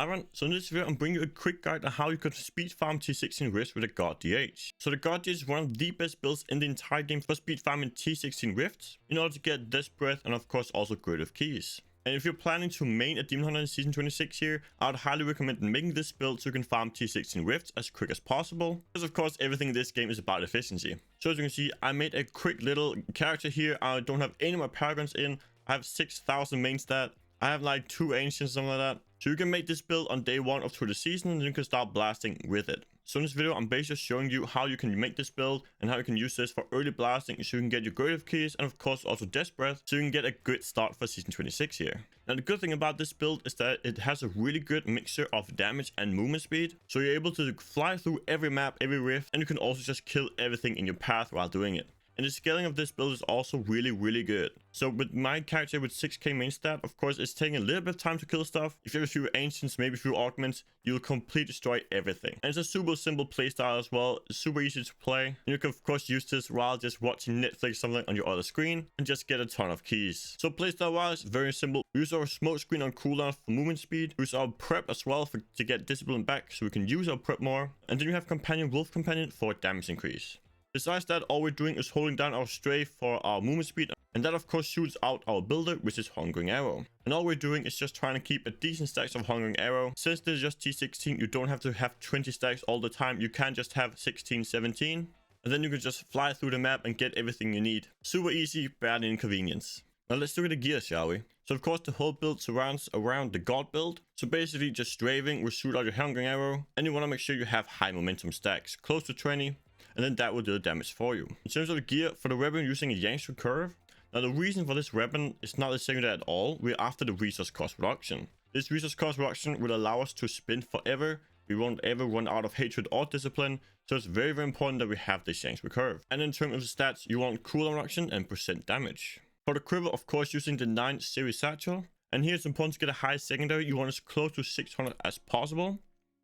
Alright, so in this video I'm bringing you a quick guide on how you can speed farm T16 Rifts with a GoD DH. So the GoD DH is one of the best builds in the entire game for speed farming T16 Rifts in order to get this breath and of course also great with keys. And if you're planning to main a Demon Hunter in Season 26 here, I would highly recommend making this build so you can farm T16 Rifts as quick as possible. Because of course everything in this game is about efficiency. So as you can see, I made a quick little character here. I don't have any of my paragons in. I have 6,000 main stat. I have like 2 ancients, something like that. So you can make this build on day 1 of through the season and you can start blasting with it. So in this video, I'm basically showing you how you can make this build and how you can use this for early blasting so you can get your great keys and of course also death breath so you can get a good start for season 26 here. Now the good thing about this build is that it has a really good mixture of damage and movement speed. So you're able to fly through every map, every rift, and you can also just kill everything in your path while doing it. And the scaling of this build is also really good. So with my character with 6k main stat, of course, it's taking a little bit of time to kill stuff. If you have a few ancients, maybe a few augments, you'll completely destroy everything. And it's a super simple playstyle as well. It's super easy to play. And you can of course use this while just watching Netflix or something on your other screen and just get a ton of keys. So playstyle wise, very simple. Use our smoke screen on cooldown for movement speed. Use our prep as well to get discipline back so we can use our prep more. And then you have companion wolf companion for damage increase. Besides that, all we're doing is holding down our strafe for our movement speed, and that of course shoots out our builder, which is Hungering Arrow. And all we're doing is just trying to keep a decent stacks of Hungering Arrow. Since this is just T16, you don't have to have 20 stacks all the time. You can just have 16, 17, and then you can just fly through the map and get everything you need. Super easy, bad inconvenience. Now let's look at the gear, shall we? So of course the whole build surrounds around the God build. So basically just strafing will shoot out your Hungering Arrow, and you want to make sure you have high momentum stacks, close to 20. And then that will do the damage for you. In terms of the gear, for the weapon using a Yanks recurve. Now the reason for this weapon is not the secondary at all. We're after the resource cost reduction. This resource cost reduction will allow us to spin forever. We won't ever run out of hatred or discipline. So it's very important that we have this Yanks recurve. And in terms of the stats, you want cooldown reduction and percent damage. For the quiver, of course, using the 9 series satchel. And here it's important to get a high secondary. You want as close to 600 as possible.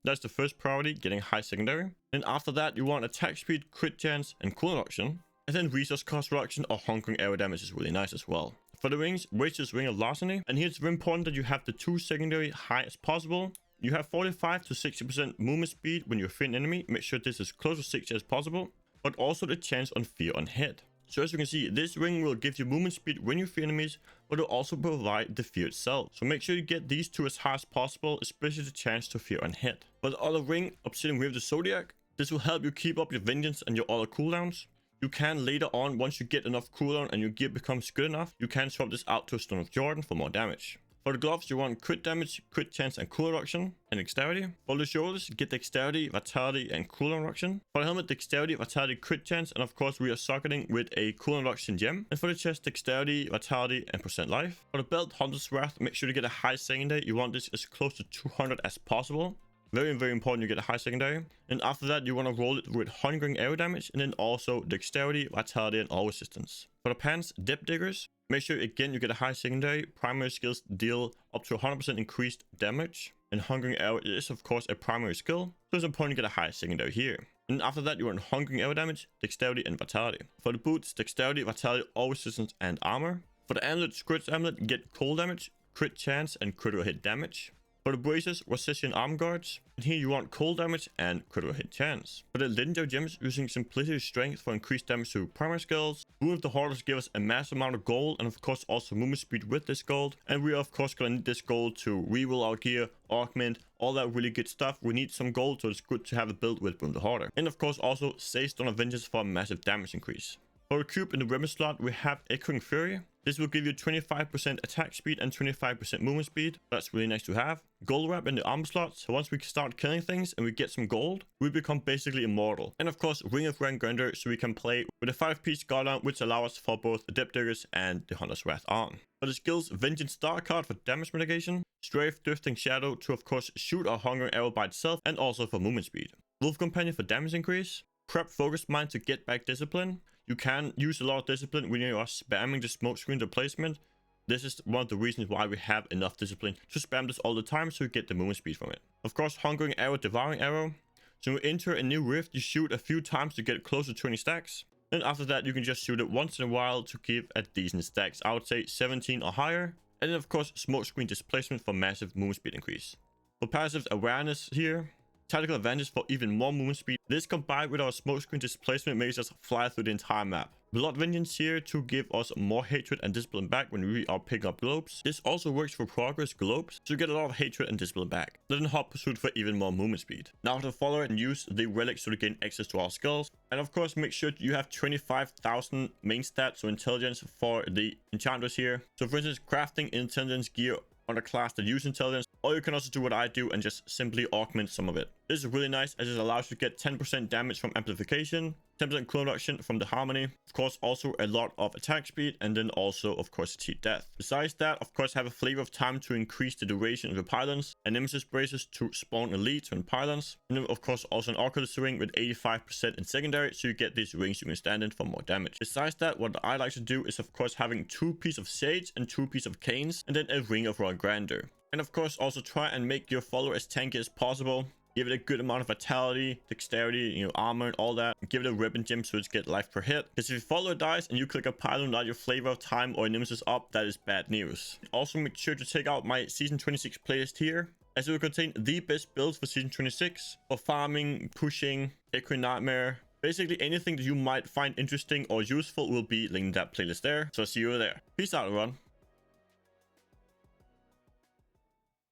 That's the first priority, getting high secondary. Then after that, you want attack speed, crit chance, and cooldown reduction. And then resource cost reduction or Hungering Arrow damage is really nice as well. For the wings, raise this ring of larceny. And here it's very important that you have the 2 secondary high as possible. You have 45 to 60% movement speed when you fear an enemy. Make sure this is close to 60 as possible. But also the chance on fear on hit. So as you can see, this ring will give you movement speed when you fear enemies, but it will also provide the fear itself. So make sure you get these 2 as high as possible, especially the chance to fear and hit. For the other ring, Obsidian Ring of the Zodiac, this will help you keep up your vengeance and your other cooldowns. You can later on, once you get enough cooldown and your gear becomes good enough, you can swap this out to a Stone of Jordan for more damage. For the gloves, you want crit damage, crit chance, and cooldown reduction, and dexterity. For the shoulders, get dexterity, vitality, and cooldown reduction. For the helmet, dexterity, vitality, crit chance, and of course we are socketing with a cooldown reduction gem. And for the chest, dexterity, vitality, and percent life. For the belt, Hunter's Wrath, make sure to get a high secondary. You want this as close to 200 as possible. Very important you get a high secondary. And after that, you want to roll it with Hungering Arrow damage, and then also dexterity, vitality, and all resistance. For the pants, Depth Diggers, make sure again you get a high secondary. Primary skills deal up to 100% increased damage. And Hungering Arrow is of course a primary skill, so it's important you get a high secondary here. And after that, you want Hungering Arrow damage, dexterity, and vitality. For the boots, dexterity, vitality, all resistance, and armor. For the amulet, Squid's amulet, get cold damage, crit chance, and critical hit damage. For the braces, Resistant Arm Guards, and here you want cold damage and critical hit chance. For the legendary gems, using Simplicity Strength for increased damage to primary skills. Boon of the Hoarders give us a massive amount of gold and of course also movement speed with this gold. And we are of course gonna need this gold to reroll our gear, augment, all that really good stuff. We need some gold, so it's good to have a build with Boon of the Hoarder. And of course also Sage Stone of Vengeance for a massive damage increase. For the cube in the weapon slot, we have Echoing Fury. This will give you 25% attack speed and 25% movement speed. That's really nice to have. Gold wrap in the armor slot. So once we start killing things and we get some gold, we become basically immortal. And of course, Ring of Grand Grandeur, so we can play with a 5-piece guard arm, which allows us for both the Depth Diggers and the Hunter's Wrath arm. For the skills, Vengeance Star card for damage mitigation. Strafe, Drifting Shadow to of course shoot our Hungering Arrow by itself and also for movement speed. Wolf Companion for damage increase. Prep Focused Mind to get back discipline. You can use a lot of discipline when you are spamming the smoke screen replacement. This is one of the reasons why we have enough discipline to spam this all the time so you get the movement speed from it. Of course, Hungering Arrow, Devouring Arrow. So when you enter a new rift, you shoot a few times to get close to 20 stacks. Then after that, you can just shoot it once in a while to give a decent stacks. I would say 17 or higher. And then of course, Smoke Screen Displacement for massive movement speed increase. For passive awareness here, tactical advantage for even more movement speed. This combined with our smoke screen displacement makes us fly through the entire map. Blood Vengeance here to give us more hatred and discipline back when we are picking up globes. This also works for progress globes to get a lot of hatred and discipline back. Then Hot Pursuit for even more movement speed. Now to follow and use the relics to gain access to our skulls. And of course make sure you have 25,000 main stats, so intelligence for the enchanters here. So for instance, crafting intelligence gear on a class that use intelligence, or you can also do what I do and just simply augment some of it. This is really nice as it allows you to get 10% damage from amplification, 10% cooldown reduction from the harmony, of course also a lot of attack speed, and then also of course cheat death. Besides that, of course have a flavor of time to increase the duration of the pylons, and nemesis braces to spawn elites and pylons, and then of course also an oculus ring with 85% in secondary, so you get these rings you can stand in for more damage. Besides that, what I like to do is of course having 2 pieces of sage and 2 pieces of canes, and then a ring of royal grandeur. And of course also try and make your follower as tanky as possible. Give it a good amount of vitality, dexterity, armor and all that. Give it a weapon gem so it's get life per hit. Because if your follower dies and you click a pylon without your flavor of time or nemesis up, that is bad news. Also make sure to check out my season 26 playlist here, as it will contain the best builds for season 26 for farming, pushing, equine nightmare. Basically anything that you might find interesting or useful will be linked in that playlist there. So see you there. Peace out everyone.